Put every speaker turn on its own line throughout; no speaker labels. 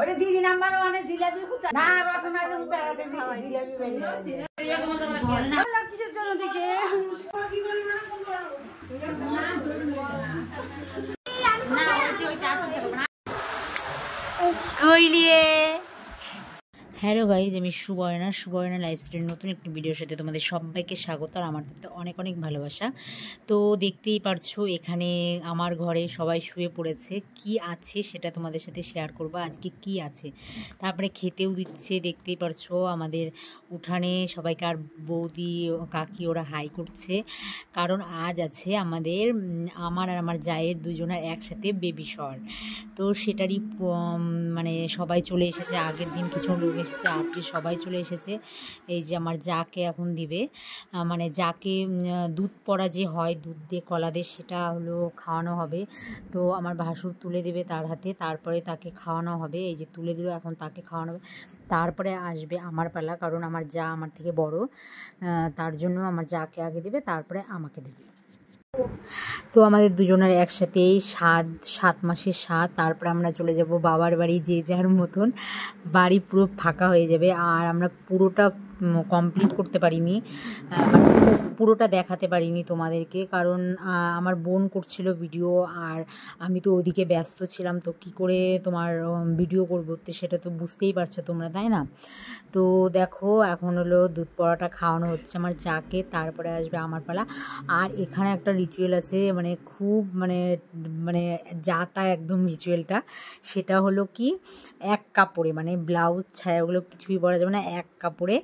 ওরে দিদি নাম্বার ওয়ানে জিলাপি খুঁজা না রসনারে উতারাতে জিলাপি বাইরে কিসের জন্য দিকে না ওই চার না কইলিয়ে। হ্যালো গাইজ, আমি সুবর্ণা লাইফস্টাইল নতুন একটি ভিডিওর সাথে তোমাদের সবাইকে স্বাগত আর আমার তো অনেক অনেক ভালোবাসা। তো দেখতেই পারছো এখানে আমার ঘরে সবাই শুয়ে পড়েছে, কি আছে সেটা তোমাদের সাথে শেয়ার করবো আজকে কি আছে। তারপরে খেতেও দিচ্ছে, দেখতেই পারছো আমাদের উঠানে সবাইকে আর বৌদি কাকি ওরা হাই করছে, কারণ আজ আছে আমার আর আমার জায়ের দুজনের একসাথে বেবি শাওয়ার। তো সেটারই মানে সবাই চলে এসেছে, আগের দিন কিছু লোক এসেছে, আজকে সবাই চলে এসেছে। এই যে আমার যাকে এখন দিবে, মানে যাকে দুধ পড়া যে হয়, দুধ দিয়ে কলা দিয়ে সেটা হলো খাওয়ানো হবে। তো আমার ভাসুর তুলে দেবে তার হাতে, তারপরে তাকে খাওয়ানো হবে। এই যে তুলে দিল, এখন তাকে খাওয়ানো হবে, তারপরে আসবে আমার পালা, কারণ আমার যা আমার থেকে বড়, তার জন্য আমার যাকে আগে দেবে তারপরে আমাকে দেবে। তো আমাদের দুজনের একসাথেই 7 মাসের স্বাদ। তারপরে আমরা চলে যাব বাবার বাড়ি, যে যার মতন বাড়ি পুরো ফাঁকা হয়ে যাবে। আর আমরা পুরোটা কমপ্লিট করতে পারিনি, পুরোটা দেখাতে পারিনি তোমাদেরকে, কারণ আমার বোন করছিল ভিডিও আর আমি তো ওদিকে ব্যস্ত ছিলাম। তো কি করে তোমার ভিডিও করবো সেটা তো বুঝতেই পারছো তোমরা, তাই না? তো দেখো এখন হলো দুধ পড়াটা খাওয়ানো হচ্ছে আমার যাকে, তারপরে আসবে আমার পালা। আর এখানে একটা রিচুয়াল আছে, মানে খুব মানে যাতা একদম রিচুয়ালটা, সেটা হলো কি এক কাপড়ে, মানে ব্লাউজ ছায়াগুলো কিছুই পরা যাবে না, এক কাপড়ে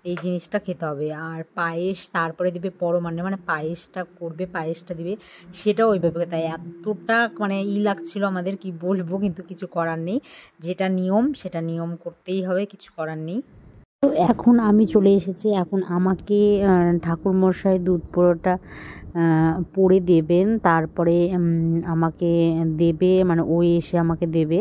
এই জিনিসটা খেতে হবে। আর পায়েস তারপরে দিবে পরমান্নে, মানে পায়েসটা করবে, পায়েসটা দিবে, সেটাও ওইভাবে। তাই এতটা মানে লাগছিল আমাদের, কি বলবো, কিন্তু কিছু করার নেই, যেটা নিয়ম সেটা নিয়ম করতেই হবে, কিছু করার নেই। তো এখন আমি চলে এসেছি, এখন আমাকে ঠাকুরমশাই দুধ পুরোটা পড়ে দেবেন, তারপরে আমাকে দেবে, মানে ও এসে আমাকে দেবে।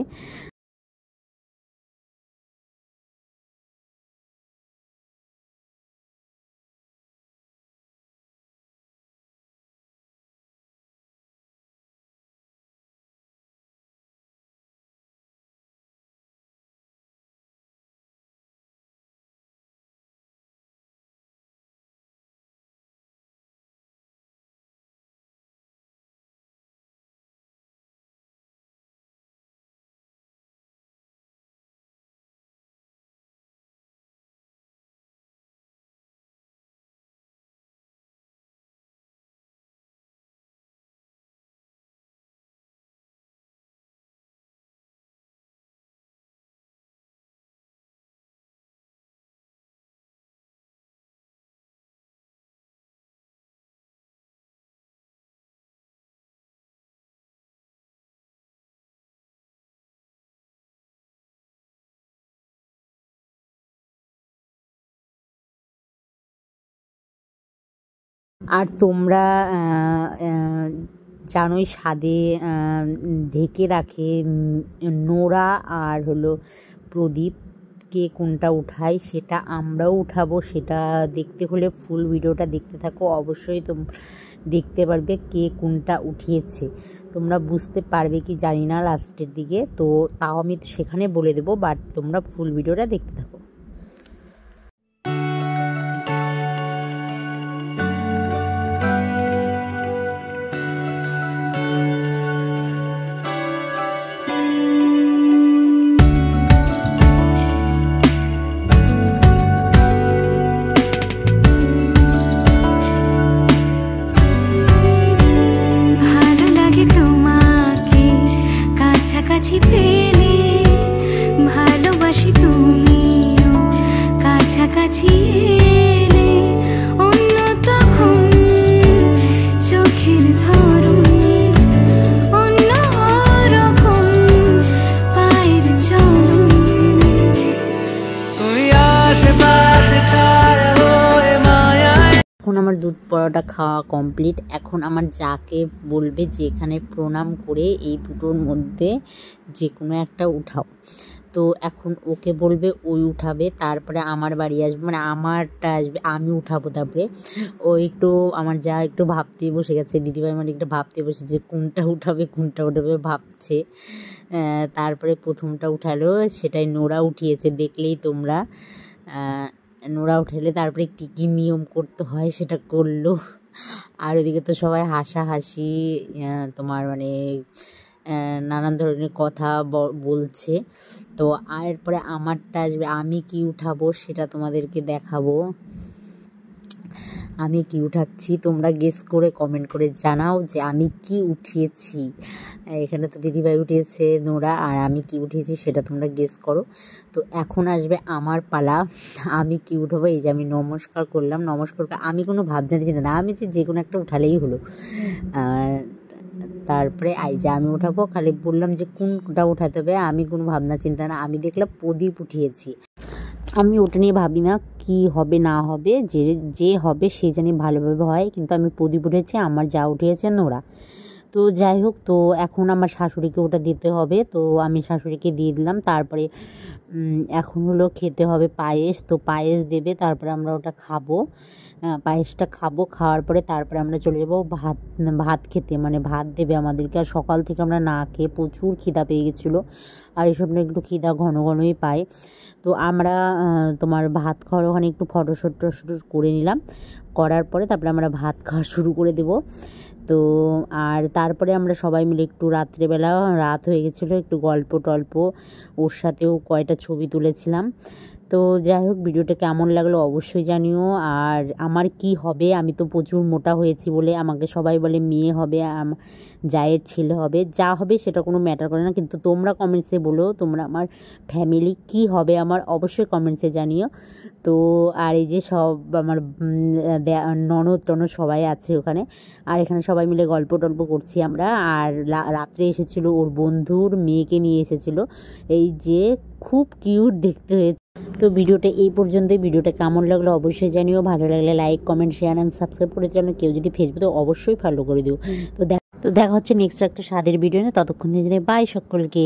আর তোমরা জানোই স্বাদে ঢেকে রাখে নোরা আর হলো প্রদীপ, কে কোনটা উঠায় সেটা আমরাও উঠাবো। সেটা দেখতে হলে ফুল ভিডিওটা দেখতে থাকো, অবশ্যই তোমরা দেখতে পারবে কে কোনটা উঠিয়েছে। তোমরা বুঝতে পারবে কি জানি না লাস্টের দিকে, তো তাও আমি সেখানে বলে দেবো, বাট তোমরা ফুল ভিডিওটা দেখতে থাকো।
কাছাকাছি পেলে ভালোবাসি, তুমিও কাছাকাছি এলে অন্য তখন চোখের ধরন অন্য রকম, পায়ের চলন তুমি আশেপাশে ছায়া হয়ে মায়ায়।
এখন আমার দুধ পরোটা খাওয়া কমপ্লিট। এখন আমার যাকে বলবে যে এখানে প্রণাম করে এই দুটোর মধ্যে যে কোনো একটা উঠাও। তো এখন ওকে বলবে ওই উঠাবে, তারপরে আমার বাড়ি আসবে, মানে আমারটা আসবে, আমি উঠাবো। তারপরে ও একটু আমার যা একটু ভাবতে বসে গেছে, দিদিভাই মানে একটু ভাবতে বসে যে কোনটা উঠাবে ভাবছে। তারপরে প্রথমটা উঠালো, সেটাই নোরা উঠিয়েছে, দেখলেই তোমরা। নোরা উঠালে তারপরে কী কী নিয়ম করতে হয় সেটা করলো। আর ওদিকে তো সবাই হাসাহাসি, তোমার মানে নানান ধরনের কথা বলছে। তো আর এরপরে আমারটা আসবে, আমি কি উঠাবো সেটা তোমাদেরকে দেখাবো। আমি কি উঠাচ্ছি তোমরা গেস করে কমেন্ট করে জানাও যে আমি কি উঠিয়েছি। এখানে তো দিদিভাই উঠিয়েছে নোরা, আর আমি কি উঠিয়েছি সেটা তোমরা গেস করো। তো এখন আসবে আমার পালা, আমি কি উঠাবো। এই যে আমি নমস্কার করলাম, নমস্কার করে আমি কোনো ভাবনা চিন্তা না, আমি যে কোনো একটা উঠালেই হলো। আর তারপরে এই যে আমি উঠাবো, খালি বললাম যে কোনটা উঠাতে হবে, আমি কোনো ভাবনা চিন্তা না। আমি দেখলাম প্রদীপ উঠিয়েছি, আমি ওটা নিয়ে ভাবি না কি হবে না হবে, যে হবে সে জানি ভালোভাবে হয়। কিন্তু আমি প্রদীপ উঠেছি, আমার যা উঠিয়েছে নোরা। তো যাই হোক, তো এখন আমার শাশুড়িকে ওটা দিতে হবে, তো আমি শাশুড়িকে দিয়ে দিলাম। তারপরে এখন হলো খেতে হবে পায়েস, তো পায়েস দেবে, তারপরে আমরা ওটা খাবো। পায়েসটা খাবো, খাওয়ার পরে তারপরে আমরা চলে যাবো ভাত খেতে, মানে ভাত দেবে আমাদেরকে। আর সকাল থেকে আমরা না খেয়ে প্রচুর খিদা পেয়ে গেছিলো, আর এইসব না একটু খিদা ঘন ঘনই পায়। তো আমরা তোমার ভাত খাওয়ার ওখানে একটু ফটোশ্যুট করে নিলাম, করার পরে তারপরে আমরা ভাত খাওয়া শুরু করে দেবো। তো আর তারপরে আমরা সবাই মিলে একটু রাত্রেবেলা, রাত হয়ে গেছিলো, একটু গল্প টল্প, ওর সাথেও কয়টা ছবি তুলেছিলাম। তো যাই হোক, ভিডিওটা কেমন লাগলো অবশ্যই জানিও। আর আমার কি হবে, আমি তো প্রচুর মোটা হয়েছি বলে আমাকে সবাই বলে মেয়ে হবে, জায়ের ছেলে হবে, যা হবে সেটা কোনো ম্যাটার করে না। কিন্তু তোমরা কমেন্টসে বলো তোমরা আমার ফ্যামিলি কি হবে, আমার অবশ্যই কমেন্টসে জানিও। তো আর এই যে সব আমার ননদ টনদ সবাই আছে ওখানে, আর এখানে সবাই মিলে গল্প টল্প করছি আমরা। আর রাত্রে এসেছিলো ওর বন্ধুর মেয়েকে নিয়ে এসেছিলো, এই যে খুব কিউট দেখতে হয়েছে। তো ভিডিওটা এই পর্যন্তই। ভিডিওটা কেমন লাগলো অবশ্যই জানিও, ভালো লাগলে like comment share and subscribe করে জানো। কেউ যদি ফেসবুকে অবশ্যই ফলো করে দিও। তো দেখা হচ্ছে নেক্সট একটা স্বাদের ভিডিও নিয়ে, ততক্ষণ দিন বাই সকলকে।